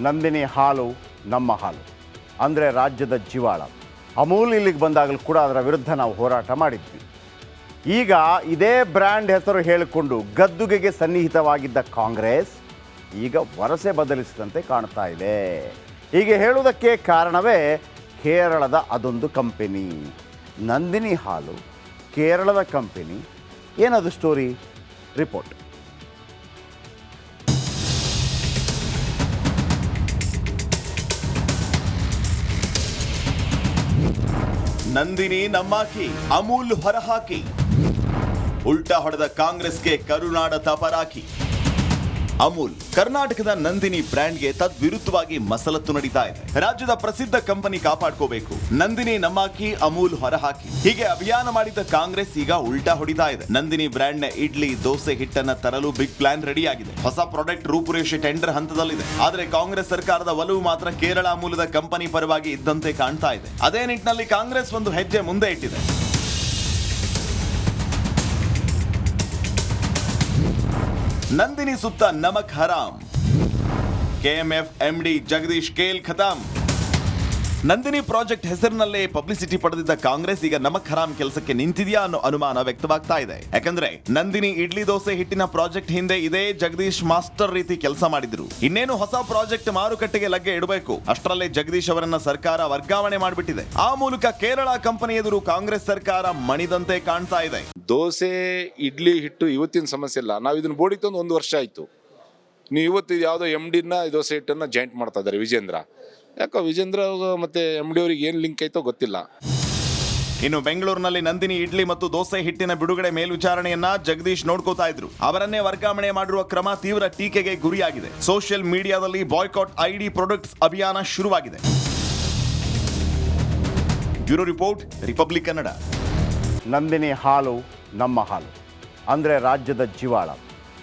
ನಂದಿನಿ ಹಾಲು ನಮ್ಮ ಹಾಲು ಅಂದರೆ ರಾಜ್ಯದ ಜೀವಾಳ. ಅಮೂಲ್ ಇಲ್ಲಿಗೆ ಬಂದಾಗಲೂ ಕೂಡ ಅದರ ವಿರುದ್ಧ ನಾವು ಹೋರಾಟ ಮಾಡಿದ್ವಿ. ಈಗ ಇದೇ ಬ್ರ್ಯಾಂಡ್ ಹೆಸರು ಹೇಳಿಕೊಂಡು ಗದ್ದುಗೆಗೆ ಸನ್ನಿಹಿತವಾಗಿದ್ದ ಕಾಂಗ್ರೆಸ್ ಈಗ ವರಸೆ ಬದಲಿಸಿದಂತೆ ಕಾಣ್ತಾ ಇದೆ. ಹೀಗೆ ಹೇಳುವುದಕ್ಕೆ ಕಾರಣವೇ ಕೇರಳದ ಅದೊಂದು ಕಂಪೆನಿ ನಂದಿನಿ ಹಾಲು. ಕೇರಳದ ಕಂಪೆನಿ, ಏನದು ಸ್ಟೋರಿ? ರಿಪೋರ್ಟ್. ನಂದಿನಿ ನಮ್ಮಾಕಿ, ಅಮೂಲ್ ಹೊರಹಾಕಿ, ಉಲ್ಟಾ ಹೊಡೆದ ಕಾಂಗ್ರೆಸ್ಗೆ ಕರುನಾಡ ತಪರಾಕಿ. ಅಮೂಲ್ ಕರ್ನಾಟಕದ ನಂದಿನಿ ಬ್ರ್ಯಾಂಡ್ಗೆ ತದ್ವಿರುದ್ಧವಾಗಿ ಮಸಲತ್ತು ನಡೀತಾ ಇದೆ. ರಾಜ್ಯದ ಪ್ರಸಿದ್ಧ ಕಂಪನಿ ಕಾಪಾಡ್ಕೋಬೇಕು, ನಂದಿನಿ ನಮ್ಮಾಕಿ, ಅಮೂಲ್ ಹೊರಹಾಕಿ, ಹೀಗೆ ಅಭಿಯಾನ ಮಾಡಿದ ಕಾಂಗ್ರೆಸ್ ಈಗ ಉಲ್ಟಾ ಹೊಡಿತಾ ಇದೆ. ನಂದಿನಿ ಬ್ರ್ಯಾಂಡ್ ನ ಇಡ್ಲಿ ದೋಸೆ ಹಿಟ್ಟನ್ನ ತರಲು ಬಿಗ್ ಪ್ಲಾನ್ ರೆಡಿ ಆಗಿದೆ. ಹೊಸ ಪ್ರಾಡಕ್ಟ್ ರೂಪುರೇಷೆ ಟೆಂಡರ್ ಹಂತದಲ್ಲಿದೆ. ಆದ್ರೆ ಕಾಂಗ್ರೆಸ್ ಸರ್ಕಾರದ ಒಲವು ಮಾತ್ರ ಕೇರಳ ಮೂಲದ ಕಂಪನಿ ಪರವಾಗಿ ಇದ್ದಂತೆ ಕಾಣ್ತಾ ಇದೆ. ಅದೇ ನಿಟ್ಟಿನಲ್ಲಿ ಕಾಂಗ್ರೆಸ್ ಒಂದು ಹೆಜ್ಜೆ ಮುಂದೆ ಇಟ್ಟಿದೆ. ನಂದಿನಿ ಸುತ್ತ ನಮಕ್ ಹರಾಮ್, ಕೆಎಂಎಫ್ ಎಂಡಿ ಜಗದೀಶ್ ಕೇಲ್ ಖತಾಮ್. ನಂದಿನಿ ಪ್ರಾಜೆಕ್ಟ್ ಹೆಸರಿನಲ್ಲೇ ಪಬ್ಲಿಸಿಟಿ ಪಡೆದಿದ್ದ ಕಾಂಗ್ರೆಸ್ ಈಗ ನಮಕ್ ಹರಾಮ್ ಕೆಲಸಕ್ಕೆ ನಿಂತಿದೆಯಾ ಅನ್ನೋ ಅನುಮಾನ ವ್ಯಕ್ತವಾಗ್ತಾ ಇದೆ. ಯಾಕಂದ್ರೆ ನಂದಿನಿ ಇಡ್ಲಿ ದೋಸೆ ಹಿಟ್ಟಿನ ಪ್ರಾಜೆಕ್ಟ್ ಹಿಂದೆ ಇದೇ ಜಗದೀಶ್ ಮಾಸ್ಟರ್ ರೀತಿ ಕೆಲಸ ಮಾಡಿದ್ರು. ಇನ್ನೇನು ಹೊಸ ಪ್ರಾಜೆಕ್ಟ್ ಮಾರುಕಟ್ಟೆಗೆ ಲಗ್ಗೆ ಇಡಬೇಕು, ಅಷ್ಟರಲ್ಲೇ ಜಗದೀಶ್ ಅವರನ್ನ ಸರ್ಕಾರ ವರ್ಗಾವಣೆ ಮಾಡಿಬಿಟ್ಟಿದೆ. ಆ ಮೂಲಕ ಕೇರಳ ಕಂಪನಿ ಎದುರು ಕಾಂಗ್ರೆಸ್ ಸರ್ಕಾರ ಮಣಿದಂತೆ ಕಾಣ್ತಾ ಇದೆ. ದೋಸೆ ಇಡ್ಲಿ ಹಿಟ್ಟು ಇವತ್ತಿನ ಸಮಸ್ಯೆ ಇಲ್ಲ. ನಾವು ಇದನ್ನ ಬೋರ್ಡಿಗೆ ತಂದು 1 ವರ್ಷ ಆಯಿತು. ನೀವು ಇವತ್ತು ಯಾವುದೋ MDನ ದೋಸೆ ಹಿಟ್ಟನ್ನು ಜಾಯಿಂಟ್ ಮಾಡ್ತಾ ಇದ್ದಾರೆ ವಿಜೇಂದ್ರ. ಯಾಕೋ ವಿಜೇಂದ್ರ ಮತ್ತು MD ಅವ್ರಿಗೆ ಏನು ಲಿಂಕ್ ಆಯ್ತೋ ಗೊತ್ತಿಲ್ಲ. ಇನ್ನು ಬೆಂಗಳೂರಿನಲ್ಲಿ ನಂದಿನಿ ಇಡ್ಲಿ ಮತ್ತು ದೋಸೆ ಹಿಟ್ಟಿನ ಬಿಡುಗಡೆ ಮೇಲ್ವಿಚಾರಣೆಯನ್ನ ಜಗದೀಶ್ ನೋಡ್ಕೋತಾ ಇದ್ರು. ಅವರನ್ನೇ ವರ್ಗಾವಣೆ ಮಾಡಿರುವ ಕ್ರಮ ತೀವ್ರ ಟೀಕೆಗೆ ಗುರಿಯಾಗಿದೆ. ಸೋಷಿಯಲ್ ಮೀಡಿಯಾದಲ್ಲಿ ಬಾಯ್ಕಾಟ್ ID ಪ್ರಾಡಕ್ಟ್ಸ್ ಅಭಿಯಾನ ಶುರುವಾಗಿದೆ. Bureau report, republic Kannada. Nandini ಹಾಲು ನಮ್ಮ ಹಾಲು ಅಂದರೆ ರಾಜ್ಯದ ಜೀವಾಳ.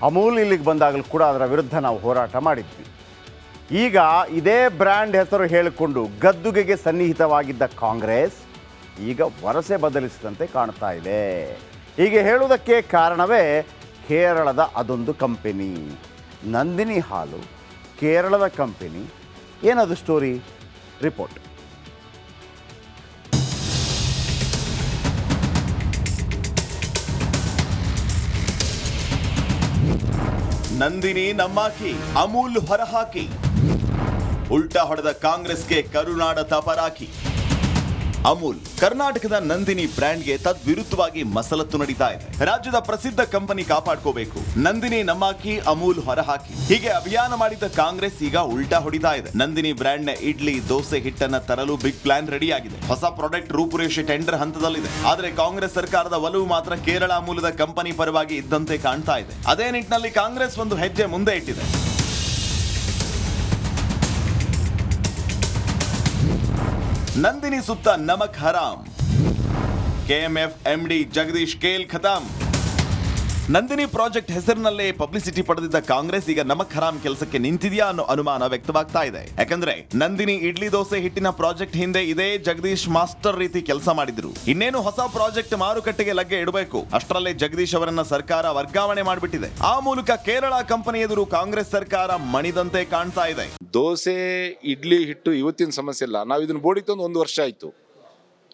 ಅಮೂಲ್ ಇಲ್ಲಿಗೆ ಬಂದಾಗಲೂ ಕೂಡ ಅದರ ವಿರುದ್ಧ ನಾವು ಹೋರಾಟ ಮಾಡಿದ್ವಿ. ಈಗ ಇದೇ ಬ್ರ್ಯಾಂಡ್ ಹೆಸರು ಹೇಳಿಕೊಂಡು ಗದ್ದುಗೆಗೆ ಸನ್ನಿಹಿತವಾಗಿದ್ದ ಕಾಂಗ್ರೆಸ್ ಈಗ ವರಸೆ ಬದಲಿಸಿದಂತೆ ಕಾಣ್ತಾ ಇದೆ. ಹೀಗೆ ಹೇಳುವುದಕ್ಕೆ ಕಾರಣವೇ ಕೇರಳದ ಅದೊಂದು ಕಂಪೆನಿ ನಂದಿನಿ ಹಾಲು. ಕೇರಳದ ಕಂಪೆನಿ, ಏನದು ಸ್ಟೋರಿ? ರಿಪೋರ್ಟ್. ನಂದಿನಿ ನಮ್ಮಾಕಿ, ಅಮೂಲ್ ಹೊರಹಾಕಿ, ಉಲ್ಟಾ ಹೊಡೆದ ಕಾಂಗ್ರೆಸ್ಗೆ ಕರುನಾಡ ತಪರಾಕಿ. ಅಮೂಲ್ ಕರ್ನಾಟಕದ ನಂದಿನಿ ಬ್ರ್ಯಾಂಡ್ಗೆ ತದ್ವಿರುದ್ಧವಾಗಿ ಮಸಲತ್ತು ನಡೀತಾ ಇದೆ. ರಾಜ್ಯದ ಪ್ರಸಿದ್ಧ ಕಂಪನಿ ಕಾಪಾಡ್ಕೋಬೇಕು, ನಂದಿನಿ ನಮ್ಮಾಕಿ, ಅಮೂಲ್ ಹೊರಹಾಕಿ, ಹೀಗೆ ಅಭಿಯಾನ ಮಾಡಿದ ಕಾಂಗ್ರೆಸ್ ಈಗ ಉಲ್ಟಾ ಹೊಡಿತಾ ಇದೆ. ನಂದಿನಿ ಬ್ರ್ಯಾಂಡ್ ನ ಇಡ್ಲಿ ದೋಸೆ ಹಿಟ್ಟನ್ನ ತರಲು ಬಿಗ್ ಪ್ಲಾನ್ ರೆಡಿ ಆಗಿದೆ. ಹೊಸ ಪ್ರಾಡಕ್ಟ್ ರೂಪುರೇಷೆ ಟೆಂಡರ್ ಹಂತದಲ್ಲಿದೆ. ಆದ್ರೆ ಕಾಂಗ್ರೆಸ್ ಸರ್ಕಾರದ ಒಲವು ಮಾತ್ರ ಕೇರಳ ಮೂಲದ ಕಂಪನಿ ಪರವಾಗಿ ಇದ್ದಂತೆ ಕಾಣ್ತಾ ಇದೆ. ಅದೇ ನಿಟ್ಟಿನಲ್ಲಿ ಕಾಂಗ್ರೆಸ್ ಒಂದು ಹೆಜ್ಜೆ ಮುಂದೆ ಇಟ್ಟಿದೆ. ನಂದಿನಿ ಸುತ್ತ ನಮಕ್ ಹರಾಮ್, ಕೆಎಂಎಫ್ MD ಜಗದೀಶ್ ಕೇಲ್ ಖತಾಮ್. ನಂದಿನಿ ಪ್ರಾಜೆಕ್ಟ್ ಹೆಸರಿನಲ್ಲೇ ಪಬ್ಲಿಸಿಟಿ ಪಡೆದಿದ್ದ ಕಾಂಗ್ರೆಸ್ ಈಗ ನಮಕ್ ಹರಾಮ್ ಕೆಲಸಕ್ಕೆ ನಿಂತಿದೆಯಾ ಅನ್ನೋ ಅನುಮಾನ ವ್ಯಕ್ತವಾಗ್ತಾ ಇದೆ. ಯಾಕಂದ್ರೆ ನಂದಿನಿ ಇಡ್ಲಿ ದೋಸೆ ಹಿಟ್ಟಿನ ಪ್ರಾಜೆಕ್ಟ್ ಹಿಂದೆ ಇದೇ ಜಗದೀಶ್ ಮಾಸ್ಟರ್ ರೀತಿ ಕೆಲಸ ಮಾಡಿದ್ರು. ಇನ್ನೇನು ಹೊಸ ಪ್ರಾಜೆಕ್ಟ್ ಮಾರುಕಟ್ಟೆಗೆ ಲಗ್ಗೆ ಇಡಬೇಕು, ಅಷ್ಟರಲ್ಲೇ ಜಗದೀಶ್ ಅವರನ್ನ ಸರ್ಕಾರ ವರ್ಗಾವಣೆ ಮಾಡಿಬಿಟ್ಟಿದೆ. ಆ ಮೂಲಕ ಕೇರಳ ಕಂಪನಿ ಎದುರು ಕಾಂಗ್ರೆಸ್ ಸರ್ಕಾರ ಮಣಿದಂತೆ ಕಾಣ್ತಾ ಇದೆ. ದೋಸೆ ಇಡ್ಲಿ ಹಿಟ್ಟು ಇವತ್ತಿನ ಸಮಸ್ಯೆ ಇಲ್ಲ. ನಾವು ಇದನ್ನ ಬೋರ್ಡಿಗೆ ತಂದು 1 ವರ್ಷ ಆಯಿತು.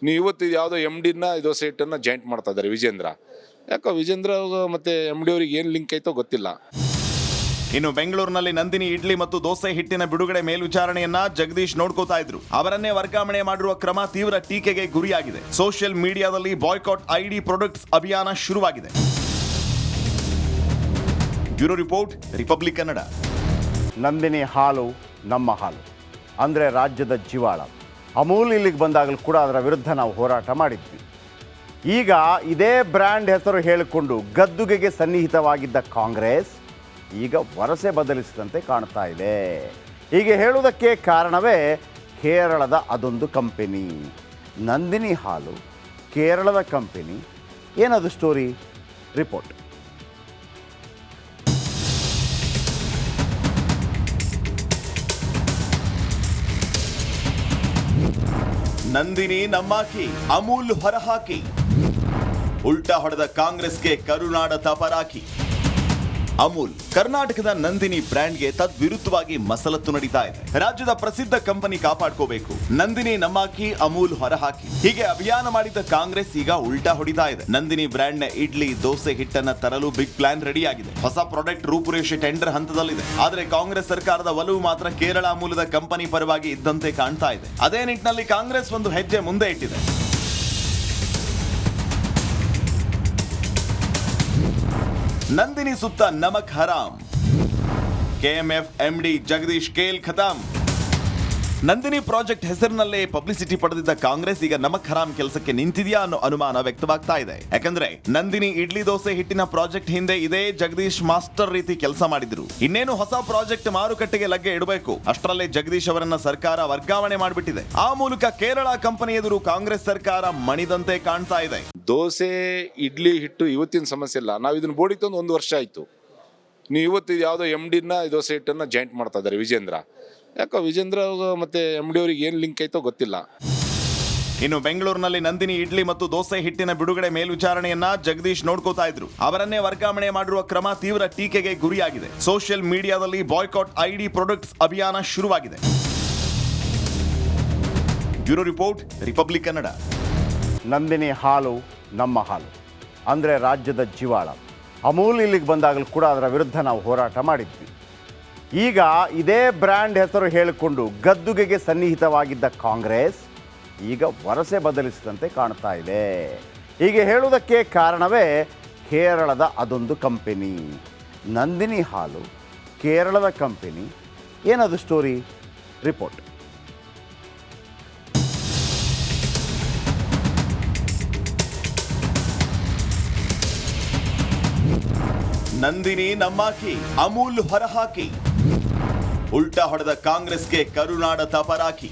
ನೀವು ಇವತ್ತು ಯಾವುದೋ MDನ ದೋಸೆ ಹಿಟ್ಟನ್ನು ಜಾಯಿಂಟ್ ಮಾಡ್ತಾ ಇದ್ದಾರೆ ವಿಜೇಂದ್ರ. ಯಾಕೋ ವಿಜೇಂದ್ರ ಮತ್ತು MD ಅವ್ರಿಗೆ ಏನು ಲಿಂಕ್ ಆಯ್ತೋ ಗೊತ್ತಿಲ್ಲ. ಇನ್ನು ಬೆಂಗಳೂರಿನಲ್ಲಿ ನಂದಿನಿ ಇಡ್ಲಿ ಮತ್ತು ದೋಸೆ ಹಿಟ್ಟಿನ ಬಿಡುಗಡೆ ಮೇಲ್ವಿಚಾರಣೆಯನ್ನ ಜಗದೀಶ್ ನೋಡ್ಕೋತಾ ಇದ್ರು. ಅವರನ್ನೇ ವರ್ಗಾವಣೆ ಮಾಡಿರುವ ಕ್ರಮ ತೀವ್ರ ಟೀಕೆಗೆ ಗುರಿಯಾಗಿದೆ. ಸೋಷಿಯಲ್ ಮೀಡಿಯಾದಲ್ಲಿ ಬಾಯ್ಕಾಟ್ ID ಪ್ರಾಡಕ್ಟ್ಸ್ ಅಭಿಯಾನ ಶುರುವಾಗಿದೆ. Bureau report, republic Kannada. Nandini ಹಾಲು ನಮ್ಮ ಹಾಲು ಅಂದರೆ ರಾಜ್ಯದ ಜೀವಾಳ. ಅಮೂಲ್ ಇಲ್ಲಿಗೆ ಬಂದಾಗಲೂ ಕೂಡ ಅದರ ವಿರುದ್ಧ ನಾವು ಹೋರಾಟ ಮಾಡಿದ್ವಿ. ಈಗ ಇದೇ ಬ್ರ್ಯಾಂಡ್ ಹೆಸರು ಹೇಳಿಕೊಂಡು ಗದ್ದುಗೆಗೆ ಸನ್ನಿಹಿತವಾಗಿದ್ದ ಕಾಂಗ್ರೆಸ್ ಈಗ ವರಸೆ ಬದಲಿಸಿದಂತೆ ಕಾಣ್ತಾ ಇದೆ. ಹೀಗೆ ಹೇಳುವುದಕ್ಕೆ ಕಾರಣವೇ ಕೇರಳದ ಅದೊಂದು ಕಂಪೆನಿ ನಂದಿನಿ ಹಾಲು. ಕೇರಳದ ಕಂಪೆನಿ, ಏನದು ಸ್ಟೋರಿ? ರಿಪೋರ್ಟ್. ನಂದಿನಿ ನಮ್ಮಾಕಿ, ಅಮೂಲ್ ಹೊರಹಾಕಿ, ಉಲ್ಟಾ ಹೊಡೆದ ಕಾಂಗ್ರೆಸ್ಗೆ ಕರುನಾಡ ತಪರಾಕಿ. ಅಮೂಲ್ ಕರ್ನಾಟಕದ ನಂದಿನಿ ಬ್ರ್ಯಾಂಡ್ಗೆ ತದ್ವಿರುದ್ಧವಾಗಿ ಮಸಲತ್ತು ನಡೀತಾ ಇದೆ. ರಾಜ್ಯದ ಪ್ರಸಿದ್ಧ ಕಂಪನಿ ಕಾಪಾಡ್ಕೋಬೇಕು, ನಂದಿನಿ ನಮ್ಮಾಕಿ, ಅಮೂಲ್ ಹೊರಹಾಕಿ, ಹೀಗೆ ಅಭಿಯಾನ ಮಾಡಿದ ಕಾಂಗ್ರೆಸ್ ಈಗ ಉಲ್ಟಾ ಹೊಡಿತಾ ಇದೆ. ನಂದಿನಿ ಬ್ರ್ಯಾಂಡ್ ನ ಇಡ್ಲಿ, ದೋಸೆ ಹಿಟ್ಟನ್ನ ತರಲು ಬಿಗ್ ಪ್ಲಾನ್ ರೆಡಿ ಆಗಿದೆ. ಹೊಸ ಪ್ರಾಡಕ್ಟ್ ರೂಪುರೇಷೆ ಟೆಂಡರ್ ಹಂತದಲ್ಲಿದೆ. ಆದ್ರೆ ಕಾಂಗ್ರೆಸ್ ಸರ್ಕಾರದ ಒಲವು ಮಾತ್ರ ಕೇರಳ ಮೂಲದ ಕಂಪನಿ ಪರವಾಗಿ ಇದ್ದಂತೆ ಕಾಣ್ತಾ ಇದೆ. ಅದೇ ನಿಟ್ಟಿನಲ್ಲಿ ಕಾಂಗ್ರೆಸ್ ಒಂದು ಹೆಜ್ಜೆ ಮುಂದೆ ಇಟ್ಟಿದೆ. ನಂದಿನಿ ಸುತ್ತ ನಮಕ್ ಹರಾಮ್, ಕೆಎಂಎಫ್ ಎಂಡಿ ಜಗದೀಶ್ ಕೇಲ್ ಖತಾಮ್. ನಂದಿನಿ ಪ್ರಾಜೆಕ್ಟ್ ಹೆಸರಿನಲ್ಲೇ ಪಬ್ಲಿಸಿಟಿ ಪಡೆದಿದ್ದ ಕಾಂಗ್ರೆಸ್ ಈಗ ನಮಕ್ ಹರಾಮ್ ಕೆಲಸಕ್ಕೆ ನಿಂತಿದೆಯಾ ಅನ್ನೋ ಅನುಮಾನ ವ್ಯಕ್ತವಾಗ್ತಾ ಇದೆ. ಯಾಕಂದ್ರೆ ನಂದಿನಿ ಇಡ್ಲಿ ದೋಸೆ ಹಿಟ್ಟಿನ ಪ್ರಾಜೆಕ್ಟ್ ಹಿಂದೆ ಇದೇ ಜಗದೀಶ್ ಮಾಸ್ಟರ್ ರೀತಿ ಕೆಲಸ ಮಾಡಿದ್ರು. ಇನ್ನೇನು ಹೊಸ ಪ್ರಾಜೆಕ್ಟ್ ಮಾರುಕಟ್ಟೆಗೆ ಲಗ್ಗೆ ಇಡಬೇಕು, ಅಷ್ಟರಲ್ಲೇ ಜಗದೀಶ್ ಅವರನ್ನ ಸರ್ಕಾರ ವರ್ಗಾವಣೆ ಮಾಡಿಬಿಟ್ಟಿದೆ. ಆ ಮೂಲಕ ಕೇರಳ ಕಂಪನಿ ಎದುರು ಕಾಂಗ್ರೆಸ್ ಸರ್ಕಾರ ಮಣಿದಂತೆ ಕಾಣ್ತಾ ಇದೆ. ದೋಸೆ ಇಡ್ಲಿ ಹಿಟ್ಟು ಇವತ್ತಿನ ಸಮಸ್ಯೆ ಇಲ್ಲ. ನಾವು ಇದನ್ನ ಬೋಡಿ ತಂದು 1 ವರ್ಷ ಆಯ್ತು. ನೀವು ಇವತ್ತು ಯಾವುದೋ MDನ ದೋಸೆ ಹಿಟ್ಟನ್ನ ಜಾಯಿಂಟ್ ಮಾಡ್ತಾ ಇದ್ದಾರೆ ವಿಜೇಂದ್ರ. ಯಾಕೋ ವಿಜೇಂದ್ರ ಮತ್ತೆ MD ಅವ್ರಿಗೆ ಏನು ಲಿಂಕ್ ಐತೋ ಗೊತ್ತಿಲ್ಲ. ಇನ್ನು ಬೆಂಗಳೂರಿನಲ್ಲಿ ನಂದಿನಿ ಇಡ್ಲಿ ಮತ್ತು ದೋಸೆ ಹಿಟ್ಟಿನ ಬಿಡುಗಡೆ ಮೇಲ್ವಿಚಾರಣೆಯನ್ನ ಜಗದೀಶ್ ನೋಡ್ಕೋತಾ ಇದ್ರು. ಅವರನ್ನೇ ವರ್ಗಾವಣೆ ಮಾಡಿರುವ ಕ್ರಮ ತೀವ್ರ ಟೀಕೆಗೆ ಗುರಿಯಾಗಿದೆ. ಸೋಷಿಯಲ್ ಮೀಡಿಯಾದಲ್ಲಿ ಬಾಯ್ಕಾಟ್ ID ಪ್ರಾಡಕ್ಟ್ಸ್ ಅಭಿಯಾನ ಶುರುವಾಗಿದೆ. Bureau report, republic Kannada. Nandini ಹಾಲು ನಮ್ಮ ಹಾಲು ಅಂದರೆ ರಾಜ್ಯದ ಜೀವಾಳ. ಅಮೂಲ್ ಇಲ್ಲಿಗೆ ಬಂದಾಗಲೂ ಕೂಡ ಅದರ ವಿರುದ್ಧ ನಾವು ಹೋರಾಟ ಮಾಡಿದ್ವಿ. ಈಗ ಇದೇ ಬ್ರ್ಯಾಂಡ್ ಹೆಸರು ಹೇಳಿಕೊಂಡು ಗದ್ದುಗೆಗೆ ಸನ್ನಿಹಿತವಾಗಿದ್ದ ಕಾಂಗ್ರೆಸ್ ಈಗ ವರಸೆ ಬದಲಿಸಿದಂತೆ ಕಾಣ್ತಾ ಇದೆ. ಹೀಗೆ ಹೇಳುವುದಕ್ಕೆ ಕಾರಣವೇ ಕೇರಳದ ಅದೊಂದು ಕಂಪನಿ, ನಂದಿನಿ ಹಾಲು, ಕೇರಳದ ಕಂಪನಿ. ಏನದು ಸ್ಟೋರಿ? ರಿಪೋರ್ಟ್. ನಂದಿನಿ ನಮ್ಮಾಕಿ, ಅಮೂಲ್ ಹೊರಹಾಕಿ, ಉಲ್ಟಾ ಹೊಡೆದ ಕಾಂಗ್ರೆಸ್ಗೆ ಕರುನಾಡ ತಪರಾಕಿ.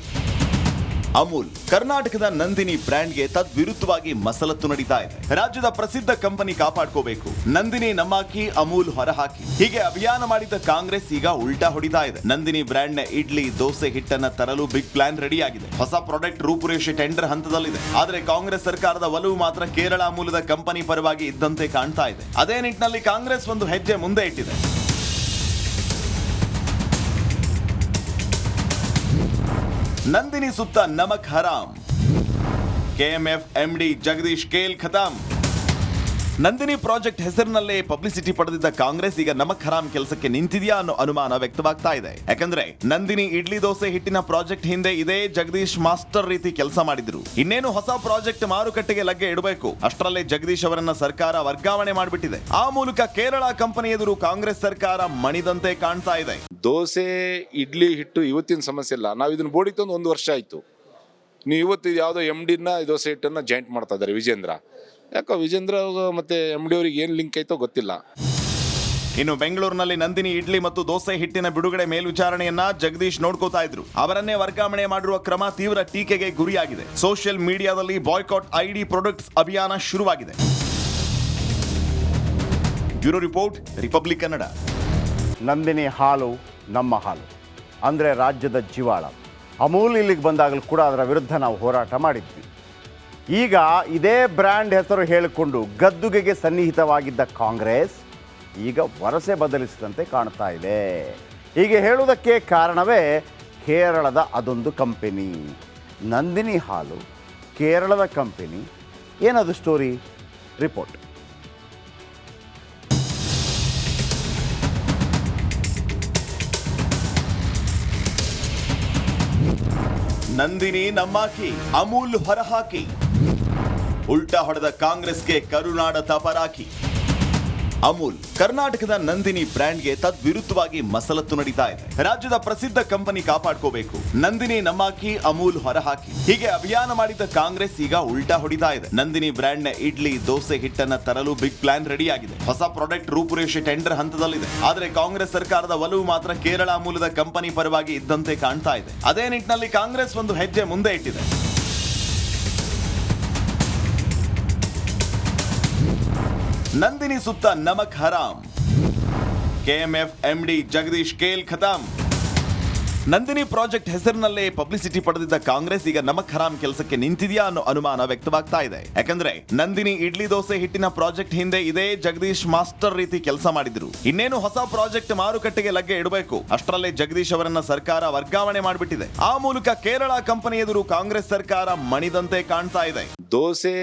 ಅಮೂಲ್ ಕರ್ನಾಟಕದ ನಂದಿನಿ ಬ್ರ್ಯಾಂಡ್ಗೆ ತದ್ವಿರುದ್ಧವಾಗಿ ಮಸಲತ್ತು ನಡೀತಾ ಇದೆ. ರಾಜ್ಯದ ಪ್ರಸಿದ್ಧ ಕಂಪನಿ ಕಾಪಾಡ್ಕೋಬೇಕು, ನಂದಿನಿ ನಮ್ಮಾಕಿ, ಅಮೂಲ್ ಹೊರಹಾಕಿ, ಹೀಗೆ ಅಭಿಯಾನ ಮಾಡಿದ ಕಾಂಗ್ರೆಸ್ ಈಗ ಉಲ್ಟಾ ಹೊಡಿತಾ ಇದೆ. ನಂದಿನಿ ಬ್ರ್ಯಾಂಡ್ ನ ಇಡ್ಲಿ, ದೋಸೆ ಹಿಟ್ಟನ್ನ ತರಲು ಬಿಗ್ ಪ್ಲಾನ್ ರೆಡಿ ಆಗಿದೆ. ಹೊಸ ಪ್ರಾಡಕ್ಟ್ ರೂಪುರೇಷೆ ಟೆಂಡರ್ ಹಂತದಲ್ಲಿದೆ. ಆದ್ರೆ ಕಾಂಗ್ರೆಸ್ ಸರ್ಕಾರದ ಒಲವು ಮಾತ್ರ ಕೇರಳ ಮೂಲದ ಕಂಪನಿ ಪರವಾಗಿ ಇದ್ದಂತೆ ಕಾಣ್ತಾ ಇದೆ. ಅದೇ ನಿಟ್ಟಿನಲ್ಲಿ ಕಾಂಗ್ರೆಸ್ ಒಂದು ಹೆಜ್ಜೆ ಮುಂದೆ ಇಟ್ಟಿದೆ. ನಂದಿನಿ ಸುತ್ತ ನಮಕ್ ಹರಾಮ್, ಕೆಎಂಎಫ್ MD ಜಗದೀಶ್ ಕೇಲ್ ಖತಾಮ್. ನಂದಿನಿ ಪ್ರಾಜೆಕ್ಟ್ ಹೆಸರಿನಲ್ಲೇ ಪಬ್ಲಿಸಿಟಿ ಪಡೆದಿದ್ದ ಕಾಂಗ್ರೆಸ್ ಈಗ ನಮಕ್ ಹರಾಮ್ ಕೆಲಸಕ್ಕೆ ನಿಂತಿದೆಯಾ ಅನ್ನೋ ಅನುಮಾನ ವ್ಯಕ್ತವಾಗ್ತಾ ಇದೆ. ಯಾಕಂದ್ರೆ ನಂದಿನಿ ಇಡ್ಲಿ ದೋಸೆ ಹಿಟ್ಟಿನ ಪ್ರಾಜೆಕ್ಟ್ ಹಿಂದೆ ಇದೇ ಜಗದೀಶ್ ಮಾಸ್ಟರ್ ರೀತಿ ಕೆಲಸ ಮಾಡಿದ್ರು. ಇನ್ನೇನು ಹೊಸ ಪ್ರಾಜೆಕ್ಟ್ ಮಾರುಕಟ್ಟೆಗೆ ಲಗ್ಗೆ ಇಡಬೇಕು, ಅಷ್ಟರಲ್ಲೇ ಜಗದೀಶ್ ಅವರನ್ನ ಸರ್ಕಾರ ವರ್ಗಾವಣೆ ಮಾಡಿಬಿಟ್ಟಿದೆ. ಆ ಮೂಲಕ ಕೇರಳ ಕಂಪನಿ ಎದುರು ಕಾಂಗ್ರೆಸ್ ಸರ್ಕಾರ ಮಣಿದಂತೆ ಕಾಣ್ತಾ ಇದೆ. ದೋಸೆ ಇಡ್ಲಿ ಹಿಟ್ಟು ಇವತ್ತಿನ ಸಮಸ್ಯೆ ಇಲ್ಲ. ನಾವು ಇದನ್ನ ಬೋಡಿ ತಂದು 1 ವರ್ಷ ಆಯ್ತು. ನೀವು ಇವತ್ತು ಯಾವುದೋ MDನ ದೋಸೆ ಹಿಟ್ಟನ್ನ ಜಾಯಿಂಟ್ ಮಾಡ್ತಾ ಇದ್ದಾರೆ ವಿಜೇಂದ್ರ. ಯಾಕೋ ವಿಜೇಂದ್ರ ಮತ್ತೆ MD ಅವ್ರಿಗೆ ಏನು ಲಿಂಕ್ ಐತೋ ಗೊತ್ತಿಲ್ಲ. ಇನ್ನು ಬೆಂಗಳೂರಿನಲ್ಲಿ ನಂದಿನಿ ಇಡ್ಲಿ ಮತ್ತು ದೋಸೆ ಹಿಟ್ಟಿನ ಬಿಡುಗಡೆ ಮೇಲ್ವಿಚಾರಣೆಯನ್ನ ಜಗದೀಶ್ ನೋಡ್ಕೋತಾ ಇದ್ರು. ಅವರನ್ನೇ ವರ್ಗಾವಣೆ ಮಾಡಿರುವ ಕ್ರಮ ತೀವ್ರ ಟೀಕೆಗೆ ಗುರಿಯಾಗಿದೆ. ಸೋಷಿಯಲ್ ಮೀಡಿಯಾದಲ್ಲಿ ಬಾಯ್ಕಾಟ್ ID ಪ್ರಾಡಕ್ಟ್ಸ್ ಅಭಿಯಾನ ಶುರುವಾಗಿದೆ. Bureau report, republic Kannada. Nandini ಹಾಲು ನಮ್ಮ ಹಾಲು ಅಂದರೆ ರಾಜ್ಯದ ಜೀವಾಳ. ಅಮೂಲ್ ಇಲ್ಲಿಗೆ ಬಂದಾಗಲೂ ಕೂಡ ಅದರ ವಿರುದ್ಧ ನಾವು ಹೋರಾಟ ಮಾಡಿದ್ವಿ. ಈಗ ಇದೇ ಬ್ರ್ಯಾಂಡ್ ಹೆಸರು ಹೇಳಿಕೊಂಡು ಗದ್ದುಗೆಗೆ ಸನ್ನಿಹಿತವಾಗಿದ್ದ ಕಾಂಗ್ರೆಸ್ ಈಗ ವರಸೆ ಬದಲಿಸಿದಂತೆ ಕಾಣ್ತಾ ಇದೆ. ಹೀಗೆ ಹೇಳುವುದಕ್ಕೆ ಕಾರಣವೇ ಕೇರಳದ ಅದೊಂದು ಕಂಪನಿ, ನಂದಿನಿ ಹಾಲು, ಕೇರಳದ ಕಂಪನಿ. ಏನದು ಸ್ಟೋರಿ? ರಿಪೋರ್ಟ್. ನಂದಿನಿ ನಮ್ಮಾಕಿ, ಅಮೂಲ್ ಹೊರಹಾಕಿ, ಉಲ್ಟಾ ಹೊಡೆದ ಕಾಂಗ್ರೆಸ್ಗೆ ಕರುನಾಡ ತಪರಾಕಿ. ಅಮೂಲ್ ಕರ್ನಾಟಕದ ನಂದಿನಿ ಬ್ರ್ಯಾಂಡ್ಗೆ ತದ್ವಿರುದ್ಧವಾಗಿ ಮಸಲತ್ತು ನಡೀತಾ ಇದೆ. ರಾಜ್ಯದ ಪ್ರಸಿದ್ಧ ಕಂಪನಿ ಕಾಪಾಡ್ಕೋಬೇಕು, ನಂದಿನಿ ನಮ್ಮಾಕಿ, ಅಮೂಲ್ ಹೊರಹಾಕಿ, ಹೀಗೆ ಅಭಿಯಾನ ಮಾಡಿದ ಕಾಂಗ್ರೆಸ್ ಈಗ ಉಲ್ಟಾ ಹೊಡಿತಾ ಇದೆ. ನಂದಿನಿ ಬ್ರ್ಯಾಂಡ್ ನ ಇಡ್ಲಿ, ದೋಸೆ ಹಿಟ್ಟನ್ನ ತರಲು ಬಿಗ್ ಪ್ಲಾನ್ ರೆಡಿ ಆಗಿದೆ. ಹೊಸ ಪ್ರಾಡಕ್ಟ್ ರೂಪುರೇಷೆ ಟೆಂಡರ್ ಹಂತದಲ್ಲಿದೆ. ಆದ್ರೆ ಕಾಂಗ್ರೆಸ್ ಸರ್ಕಾರದ ಒಲವು ಮಾತ್ರ ಕೇರಳ ಮೂಲದ ಕಂಪನಿ ಪರವಾಗಿ ಇದ್ದಂತೆ ಕಾಣ್ತಾ ಇದೆ. ಅದೇ ನಿಟ್ಟಿನಲ್ಲಿ ಕಾಂಗ್ರೆಸ್ ಒಂದು ಹೆಜ್ಜೆ ಮುಂದೆ ಇಟ್ಟಿದೆ. ನಂದಿನಿ ಸುತ್ತ ನಮಕ್ ಹರಾಮ್, ಕೆಎಂಎಫ್ MD ಜಗದೀಶ್ ಕೇಲ್ ಖತಾಮ್. ನಂದಿನಿ ಪ್ರಾಜೆಕ್ಟ್ ಹೆಸರಿನಲ್ಲೇ ಪಬ್ಲಿಸಿಟಿ ಪಡೆದಿದ್ದ ಕಾಂಗ್ರೆಸ್ ಈಗ ನಮಕ್ ಹರಾಮ್ ಕೆಲಸಕ್ಕೆ ನಿಂತಿದೆಯಾ ಅನ್ನೋ ಅನುಮಾನ ವ್ಯಕ್ತವಾಗ್ತಾ ಇದೆ. ಯಾಕಂದ್ರೆ ನಂದಿನಿ ಇಡ್ಲಿ ದೋಸೆ ಹಿಟ್ಟಿನ ಪ್ರಾಜೆಕ್ಟ್ ಹಿಂದೆ ಇದೇ ಜಗದೀಶ್ ಮಾಸ್ಟರ್ ರೀತಿ ಕೆಲಸ ಮಾಡಿದ್ರು. ಇನ್ನೇನು ಹೊಸ ಪ್ರಾಜೆಕ್ಟ್ ಮಾರುಕಟ್ಟೆಗೆ ಲಗ್ಗೆ ಇಡಬೇಕು, ಅಷ್ಟರಲ್ಲೇ ಜಗದೀಶ್ ಅವರನ್ನ ಸರ್ಕಾರ ವರ್ಗಾವಣೆ ಮಾಡಿಬಿಟ್ಟಿದೆ. ಆ ಮೂಲಕ ಕೇರಳ ಕಂಪನಿ ಎದುರು ಕಾಂಗ್ರೆಸ್ ಸರ್ಕಾರ ಮಣಿದಂತೆ ಕಾಣ್ತಾ ಇದೆ. ದೋಸೆ